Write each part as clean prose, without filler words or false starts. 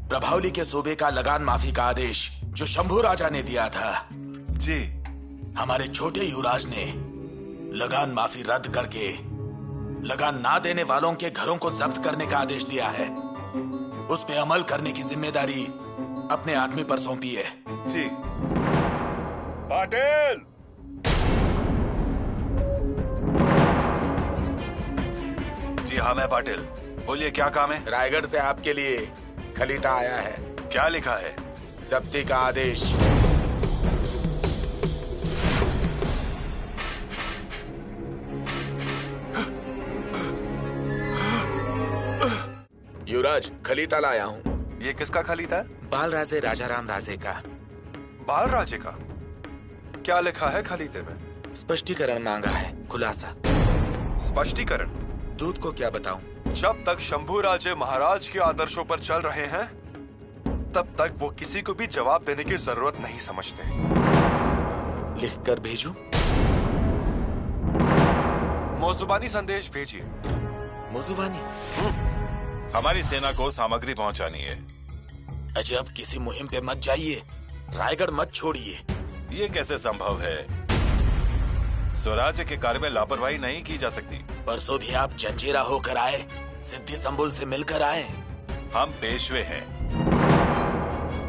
प्रभावली के सूबे का लगान माफी का आदेश जो शंभू राजा ने दिया था, जी, हमारे छोटे युवराज ने लगान माफी रद्द करके लगान ना देने वालों के घरों को जब्त करने का आदेश दिया है। उस पे अमल करने की जिम्मेदारी अपने आदमी पर सौंपी है। जी। पाटिल! जी हाँ, मैं पाटिल। बोलिए, क्या काम है? रायगढ़ से आपके लिए खलीता आया है। क्या लिखा है? जब्ती का आदेश। युवराज, खलीता लाया हूँ। ये किसका खलीता है? बाल राजे राजाराम राजे का। बाल राजे का? क्या लिखा है खलीते में? स्पष्टीकरण मांगा है, खुलासा। स्पष्टीकरण? दूत को क्या बताऊं? जब तक शंभू राजे महाराज के आदर्शों पर चल रहे हैं, तब तक वो किसी को भी जवाब देने की जरूरत नहीं समझते। लिखकर भेजूं? मौजुबानी संदेश भेजिए। मौजुबानी? हमारी सेना को सामग्री पहुंचानी है। अजय, अब किसी मुहिम पे मत जाइए, रायगढ़ मत छोड़िए। ये कैसे संभव है? स्वराज्य के कार्य में लापरवाही नहीं की जा सकती। परसों भी आप जंजीरा होकर आए, सिद्धि संबुल से मिलकर आए। हम पेशवे हैं,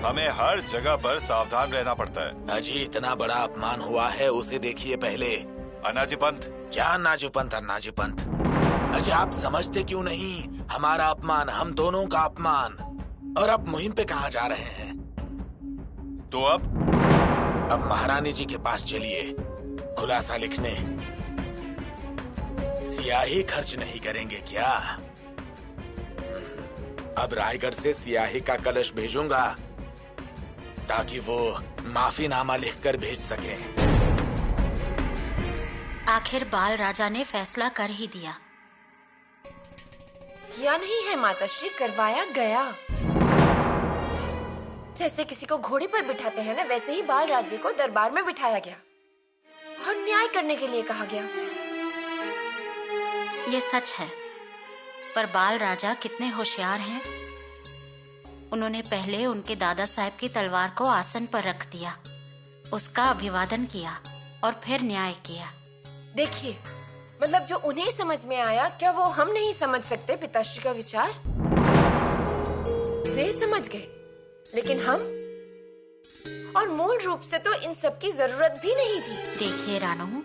हमें हर जगह पर सावधान रहना पड़ता है। अजय, इतना बड़ा अपमान हुआ है, उसे देखिए पहले। अनाजी पंथ? क्या अनाजी पंथ? अनाजी पंथ? अजय, आप समझते क्यों नहीं? हमारा अपमान, हम दोनों का अपमान। और अब मुहिम पे कहाँ जा रहे हैं? तो अब महारानी जी के पास चलिए, खुलासा लिखने। सियाही खर्च नहीं करेंगे क्या? अब रायगढ़ से सियाही का कलश भेजूंगा ताकि वो माफीनामा लिखकर भेज सके। आखिर बाल राजा ने फैसला कर ही दिया। किया नहीं है माताश्री, करवाया गया। जैसे किसी को घोड़े पर बिठाते हैं ना, वैसे ही बाल राजे को दरबार में बिठाया गया और न्याय करने के लिए कहा गया। ये सच है, पर बाल राजा कितने होशियार हैं। उन्होंने पहले उनके दादा साहब की तलवार को आसन पर रख दिया, उसका अभिवादन किया और फिर न्याय किया। देखिए, मतलब जो उन्हें समझ में आया, क्या वो हम नहीं समझ सकते पिताश्री का विचार? वे समझ गए, लेकिन हम? और मूल रूप से तो इन सब की जरूरत भी नहीं थी। देखिए रानू,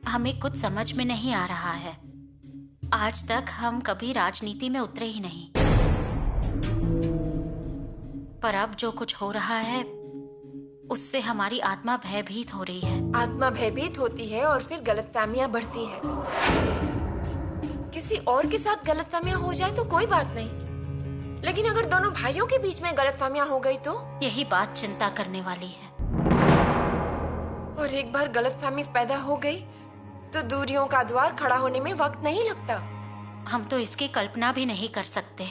हमें कुछ समझ में नहीं आ रहा है। आज तक हम कभी राजनीति में उतरे ही नहीं, पर अब जो कुछ हो रहा है उससे हमारी आत्मा भयभीत हो रही है। आत्मा भयभीत होती है और फिर गलतफहमियां बढ़ती है। किसी और के साथ गलतफहमियां हो जाए तो कोई बात नहीं, लेकिन अगर दोनों भाइयों के बीच में गलतफहमियां हो गई तो? यही बात चिंता करने वाली है। और एक बार गलतफहमी पैदा हो गई तो दूरियों का द्वार खड़ा होने में वक्त नहीं लगता। हम तो इसकी कल्पना भी नहीं कर सकते।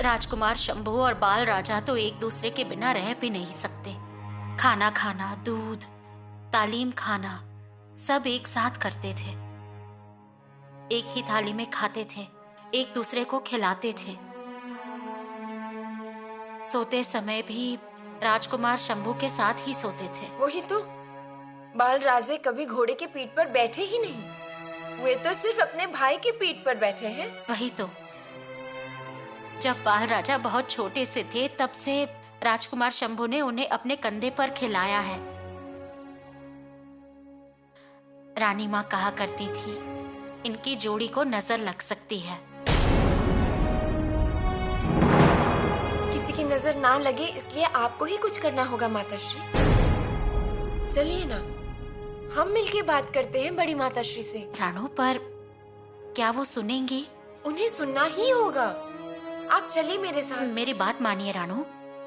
राजकुमार शंभू और बाल राजा तो एक दूसरे के बिना रह भी नहीं सकते। खाना खाना, दूध, तालीम खाना, सब एक साथ करते थे। एक ही थाली में खाते थे, एक दूसरे को खिलाते थे। सोते समय भी राजकुमार शंभू के साथ ही सोते थे। वही तो, बाल राजे कभी घोड़े की पीठ पर बैठे ही नहीं। वे तो सिर्फ अपने भाई की पीठ पर बैठे हैं। वही तो, जब बाल राजा बहुत छोटे से थे तब से राजकुमार शंभू ने उन्हें अपने कंधे पर खिलाया है। रानी माँ कहा करती थी, इनकी जोड़ी को नजर लग सकती है। किसी की नजर ना लगे इसलिए आपको ही कुछ करना होगा माताश्री। चलिए ना, हम मिलके बात करते हैं बड़ी माताश्री से। रानू, पर क्या वो सुनेंगी? उन्हें सुनना ही होगा। आप चलिए मेरे साथ। मेरी बात मानिए रानू,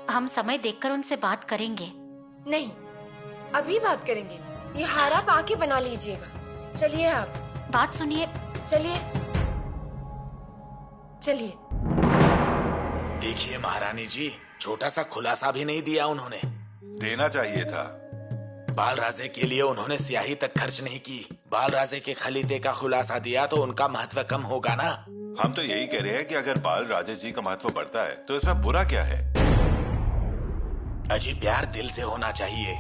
हम समय देखकर उनसे बात करेंगे। नहीं, अभी बात करेंगे। ये हार आप आके बना लीजिएगा। चलिए आप। बात सुनिए। चलिए चलिए। देखिए महारानी जी, छोटा सा खुलासा भी नहीं दिया उन्होंने। देना चाहिए था। बाल राजे के लिए उन्होंने स्याही तक खर्च नहीं की। बाल राजे के खलीते का खुलासा दिया तो उनका महत्व कम होगा ना। हम तो यही कह रहे हैं कि अगर बाल राजे जी का महत्व बढ़ता है तो इसमें बुरा क्या है? अजी प्यार दिल से होना चाहिए।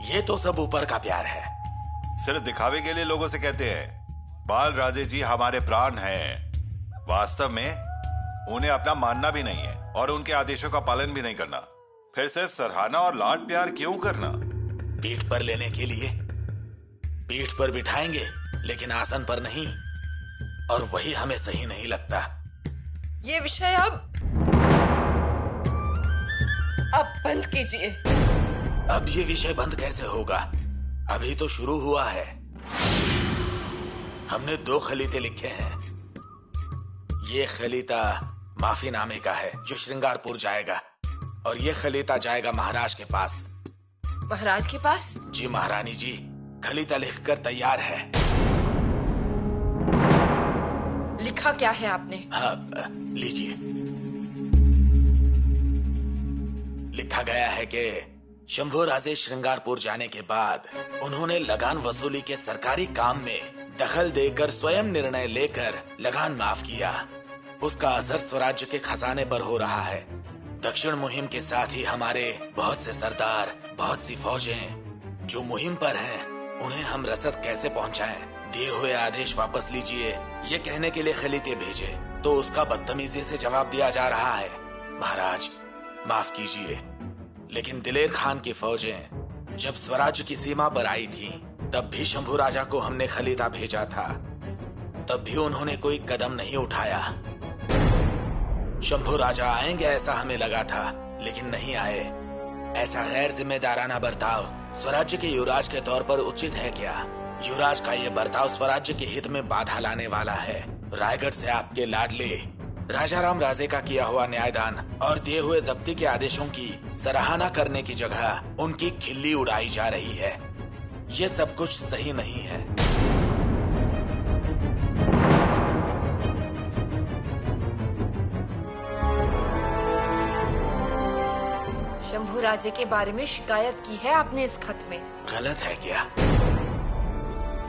ये तो सब ऊपर का प्यार है। सिर्फ दिखावे के लिए लोगों से कहते हैं बाल राजे जी हमारे प्राण हैं। वास्तव में उन्हें अपना मानना भी नहीं है और उनके आदेशों का पालन भी नहीं करना। फिर सिर्फ सराहना और लाड प्यार क्यों करना? पीठ पर लेने के लिए पीठ पर बिठाएंगे लेकिन आसन पर नहीं, और वही हमें सही नहीं लगता। ये विषय अब बंद कीजिए। अब ये विषय बंद कैसे होगा? अभी तो शुरू हुआ है। हमने 2 खलीते लिखे हैं। ये खलीता माफी नामे का है जो श्रृंगारपुर जाएगा, और ये खलीता जाएगा महाराज के पास। महाराज के पास? जी महारानी जी, खलीता लिखकर तैयार है। लिखा क्या है आपने? हाँ, लीजिए। लिखा गया है कि शंभू राजे श्रृंगारपुर जाने के बाद उन्होंने लगान वसूली के सरकारी काम में दखल देकर स्वयं निर्णय लेकर लगान माफ किया। उसका असर स्वराज्य के खजाने पर हो रहा है। दक्षिण मुहिम के साथ ही हमारे बहुत से सरदार, बहुत सी फौजें जो मुहिम पर हैं, उन्हें हम रसद कैसे पहुंचाएं? दिए हुए आदेश वापस लीजिए, ये कहने के लिए खलीते भेजे तो उसका बदतमीजी से जवाब दिया जा रहा है। महाराज माफ कीजिए, लेकिन दिलेर खान की फौजें जब स्वराज्य की सीमा पर आई थी तब भी शंभू राजा को हमने खलीता भेजा था। तब भी उन्होंने कोई कदम नहीं उठाया। शंभू राजा आएंगे ऐसा हमें लगा था, लेकिन नहीं आए। ऐसा गैर जिम्मेदाराना बर्ताव स्वराज्य के युवराज के तौर पर उचित है क्या? युवराज का ये बर्ताव स्वराज्य के हित में बाधा लाने वाला है। रायगढ़ से आपके लाडले राजा राम राजे का किया हुआ न्यायदान और दिए हुए जब्ती के आदेशों की सराहना करने की जगह उनकी खिल्ली उड़ाई जा रही है। ये सब कुछ सही नहीं है। शंभू राजे के बारे में शिकायत की है आपने इस खत में। गलत है क्या?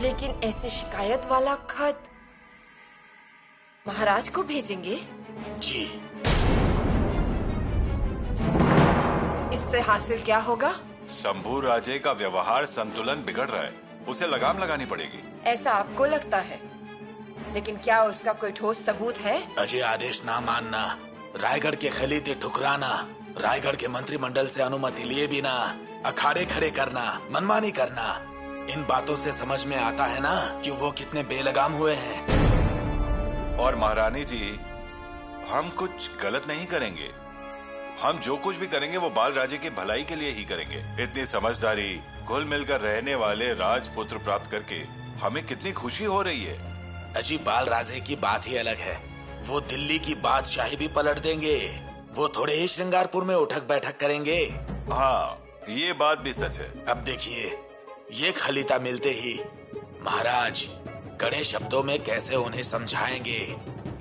लेकिन ऐसे शिकायत वाला खत महाराज को भेजेंगे? जी। इससे हासिल क्या होगा? शंभू राजे का व्यवहार संतुलन बिगड़ रहा है, उसे लगाम लगानी पड़ेगी। ऐसा आपको लगता है, लेकिन क्या उसका कोई ठोस सबूत है? अजय आदेश ना मानना, रायगढ़ के खलीते ठुकराना, रायगढ़ के मंत्रिमंडल से अनुमति लिए बिना अखाड़े खड़े करना, मनमानी करना, इन बातों से समझ में आता है ना कि वो कितने बेलगाम हुए हैं। और महारानी जी, हम कुछ गलत नहीं करेंगे। हम जो कुछ भी करेंगे वो बाल राजे की भलाई के लिए ही करेंगे। इतनी समझदारी, घुल मिलकर रहने वाले राजपुत्र प्राप्त करके हमें कितनी खुशी हो रही है। अजी बाल राजे की बात ही अलग है। वो दिल्ली की बादशाही भी पलट देंगे। वो थोड़े ही श्रृंगारपुर में उठक बैठक करेंगे। हाँ, ये बात भी सच है। अब देखिए, ये खलीता मिलते ही महाराज कड़े शब्दों में कैसे उन्हें समझाएंगे।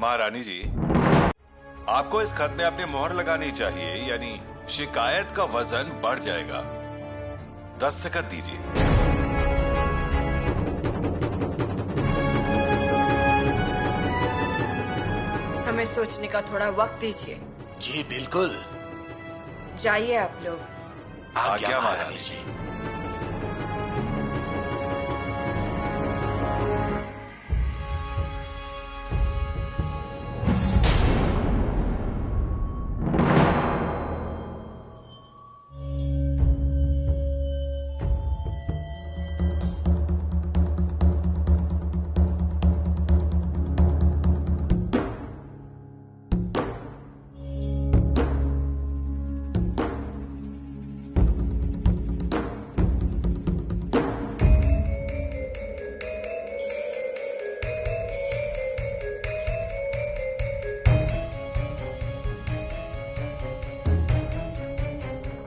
महारानी जी, आपको इस खत में अपनी मोहर लगानी चाहिए, यानी शिकायत का वजन बढ़ जाएगा। दस्तखत दीजिए। हमें सोचने का थोड़ा वक्त दीजिए। जी बिल्कुल। जाइए आप लोग। आज्ञा महारानी जी।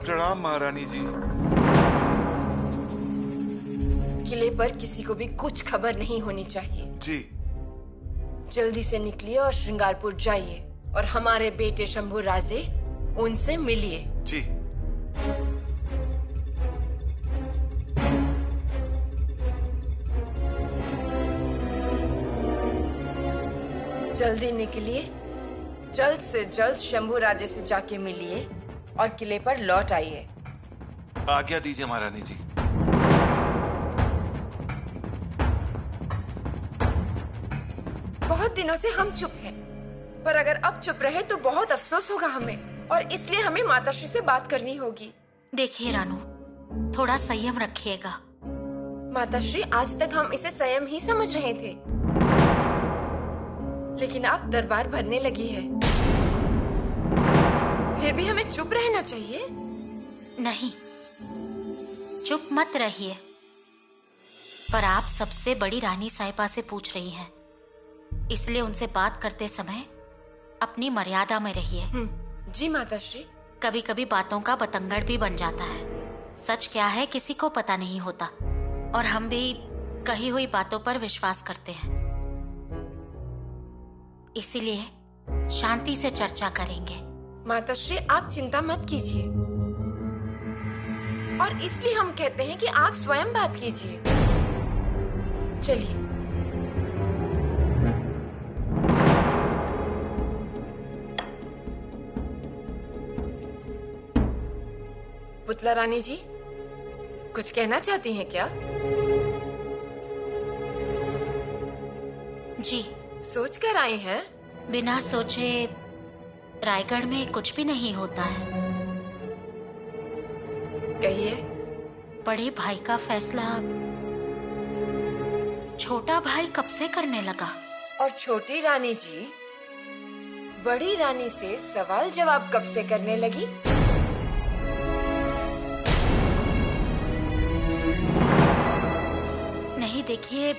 प्रणाम महारानी जी। किले पर किसी को भी कुछ खबर नहीं होनी चाहिए। जी। जल्दी से निकलिए और श्रृंगारपुर जाइए और हमारे बेटे शंभू राजे, उनसे मिलिए। जी। जल्दी निकलिए, जल्द से जल्द शंभू राजे से जाके मिलिए और किले पर लौट आइए। आज्ञा दीजिए महारानी जी। बहुत दिनों से हम चुप हैं, पर अगर अब चुप रहे तो बहुत अफसोस होगा हमें, और इसलिए हमें माताश्री से बात करनी होगी। देखिए रानू, थोड़ा संयम रखिएगा। माताश्री, आज तक हम इसे संयम ही समझ रहे थे, लेकिन अब दरबार भरने लगी है, फिर भी हमें चुप रहना चाहिए। नहीं, चुप मत रहिए, पर आप सबसे बड़ी रानी साहिबा से पूछ रही हैं, इसलिए उनसे बात करते समय अपनी मर्यादा में रहिए। जी माताश्री। कभी कभी बातों का बतंगड़ भी बन जाता है। सच क्या है किसी को पता नहीं होता, और हम भी कही हुई बातों पर विश्वास करते हैं। इसीलिए शांति से चर्चा करेंगे। माताश्री, आप चिंता मत कीजिए, और इसलिए हम कहते हैं कि आप स्वयं बात कीजिए। चलिए। पुतला रानी जी, कुछ कहना चाहती हैं क्या? जी। सोच कर आई हैं? बिना सोचे रायगढ़ में कुछ भी नहीं होता है। कहिए। बड़े भाई का फैसला छोटा भाई कब से करने लगा? और छोटी रानी जी बड़ी रानी से सवाल जवाब कब से करने लगी? नहीं, देखिए,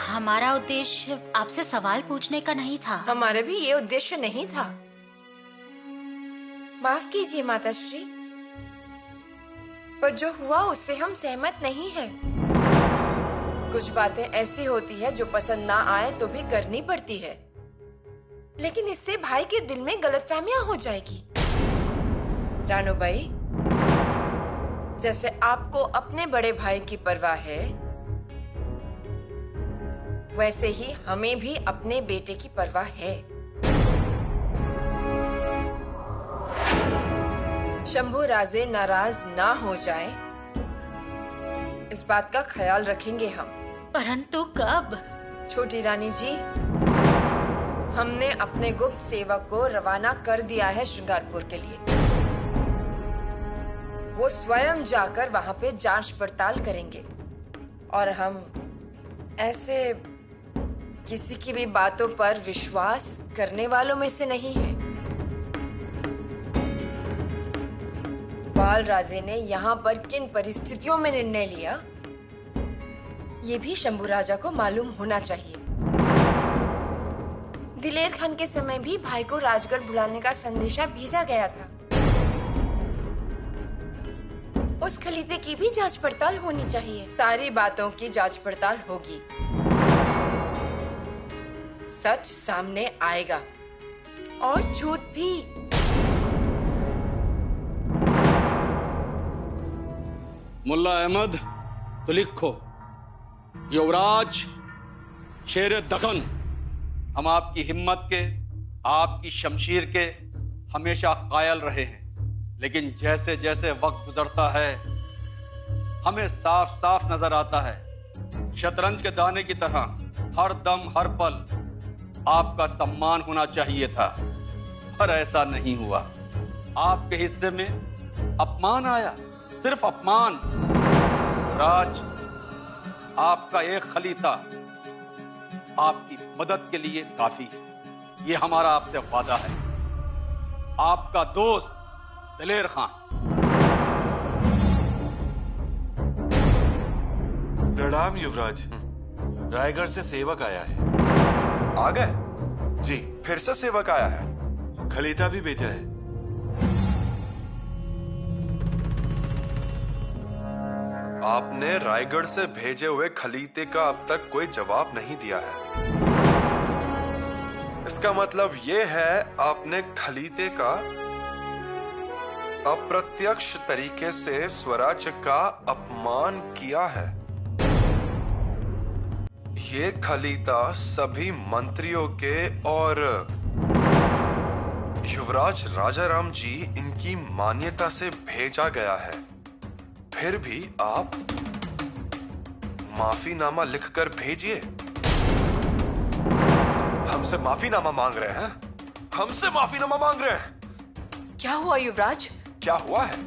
हमारा उद्देश्य आपसे सवाल पूछने का नहीं था। हमारा भी ये उद्देश्य नहीं था। माफ कीजिए माताश्री, पर जो हुआ उससे हम सहमत नहीं हैं। कुछ बातें ऐसी होती है जो पसंद ना आए तो भी करनी पड़ती है, लेकिन इससे भाई के दिल में गलतफहमियां हो जाएगी। रानू भाई, जैसे आपको अपने बड़े भाई की परवाह है, वैसे ही हमें भी अपने बेटे की परवाह है। शंभू राजे नाराज ना हो जाए, इस बात का ख्याल रखेंगे हम। परंतु कब? छोटी रानी जी, हमने अपने गुप्त सेवक को रवाना कर दिया है श्रृंगारपुर के लिए। वो स्वयं जाकर वहां पे जांच पड़ताल करेंगे, और हम ऐसे किसी की भी बातों पर विश्वास करने वालों में से नहीं हैं। बाल राजे ने यहाँ पर किन परिस्थितियों में निर्णय लिया, ये भी शंभू राजा को मालूम होना चाहिए। दिलेर खान के समय भी भाई को राजगढ़ बुलाने का संदेशा भेजा गया था। उस खलीते की भी जांच पड़ताल होनी चाहिए। सारी बातों की जांच पड़ताल होगी, सच सामने आएगा, और झूठ भी। मुल्ला अहमद, तो लिखो, युवराज शेर दखन, हम आपकी हिम्मत के, आपकी शमशीर के हमेशा कायल रहे हैं, लेकिन जैसे जैसे वक्त गुजरता है हमें साफ साफ नजर आता है, शतरंज के दाने की तरह हर दम हर पल आपका सम्मान होना चाहिए था, पर ऐसा नहीं हुआ। आपके हिस्से में अपमान आया, सिर्फ अपमान। राज, आपका एक खलीता आपकी मदद के लिए काफी है, ये हमारा आपसे वादा है। आपका दोस्त दिलेर खान। प्रणाम युवराज, रायगढ़ से सेवक आया है। आ गए? जी। फिर से सेवक आया है? खलीता भी भेजा है। आपने रायगढ़ से भेजे हुए खलीते का अब तक कोई जवाब नहीं दिया है। इसका मतलब ये है आपने खलीते का अप्रत्यक्ष तरीके से स्वराज्य का अपमान किया है। ये खलीता सभी मंत्रियों के और युवराज राजाराम जी इनकी मान्यता से भेजा गया है, फिर भी आप माफीनामा लिखकर भेजिए। हमसे माफीनामा मांग रहे हैं, हमसे माफीनामा मांग रहे हैं। क्या हुआ युवराज? क्या हुआ है?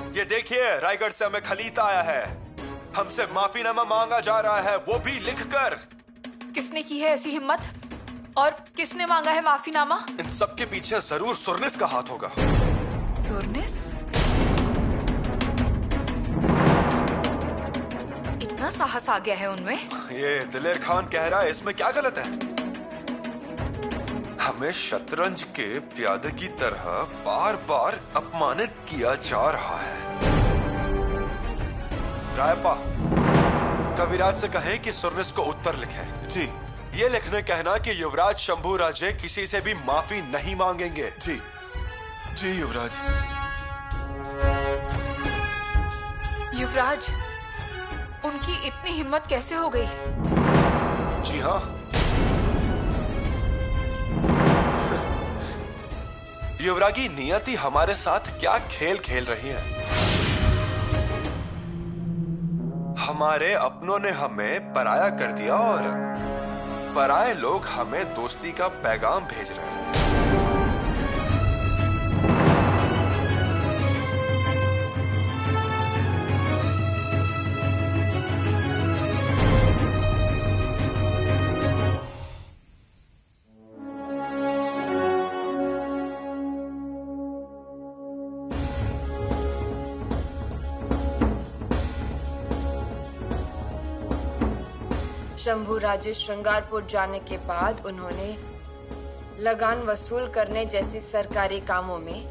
ये देखिए रायगढ़ से हमें खलीता आया है, हमसे माफीनामा मांगा जा रहा है, वो भी लिखकर। किसने की है ऐसी हिम्मत और किसने मांगा है माफीनामा? इन सब के पीछे जरूर सुरनिस का हाथ होगा। सुरनिस? इतना साहस आ गया है उनमें? ये दिलेर खान कह रहा है, इसमें क्या गलत है? हमें शतरंज के प्यादे की तरह बार बार अपमानित किया जा रहा है। रायप्पा, कविराज से कहें कि सुरनिस को उत्तर लिखें। जी ये लिखने कहना कि युवराज शंभू राजे किसी से भी माफी नहीं मांगेंगे। जी जी युवराज। युवराज, उनकी इतनी हिम्मत कैसे हो गई? जी हाँ, युवरागी नियति हमारे साथ क्या खेल खेल रही है। हमारे अपनों ने हमें पराया कर दिया और पराये लोग हमें दोस्ती का पैगाम भेज रहे हैं। शंभू राजे श्रृंगारपुर जाने के बाद उन्होंने लगान वसूल करने जैसी सरकारी कामों में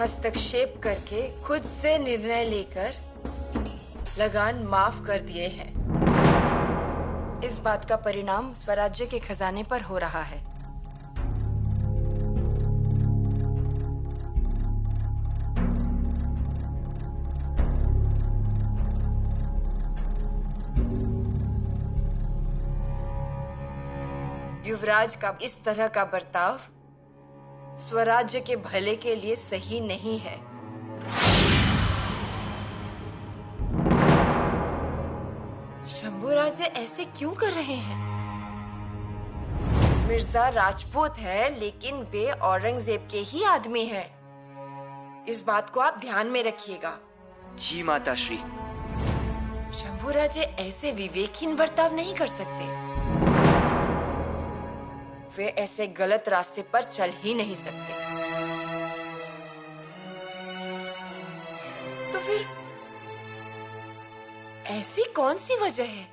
हस्तक्षेप करके खुद से निर्णय लेकर लगान माफ कर दिए हैं। इस बात का परिणाम स्वराज्य के खजाने पर हो रहा है। युवराज का इस तरह का बर्ताव स्वराज्य के भले के लिए सही नहीं है। शंभूराजे ऐसे क्यों कर रहे हैं? मिर्जा राजपूत है, लेकिन वे औरंगजेब के ही आदमी हैं। इस बात को आप ध्यान में रखिएगा। जी माताश्री। शंभूराजे ऐसे विवेकहीन बर्ताव नहीं कर सकते। वे ऐसे गलत रास्ते पर चल ही नहीं सकते। तो फिर ऐसी कौन सी वजह है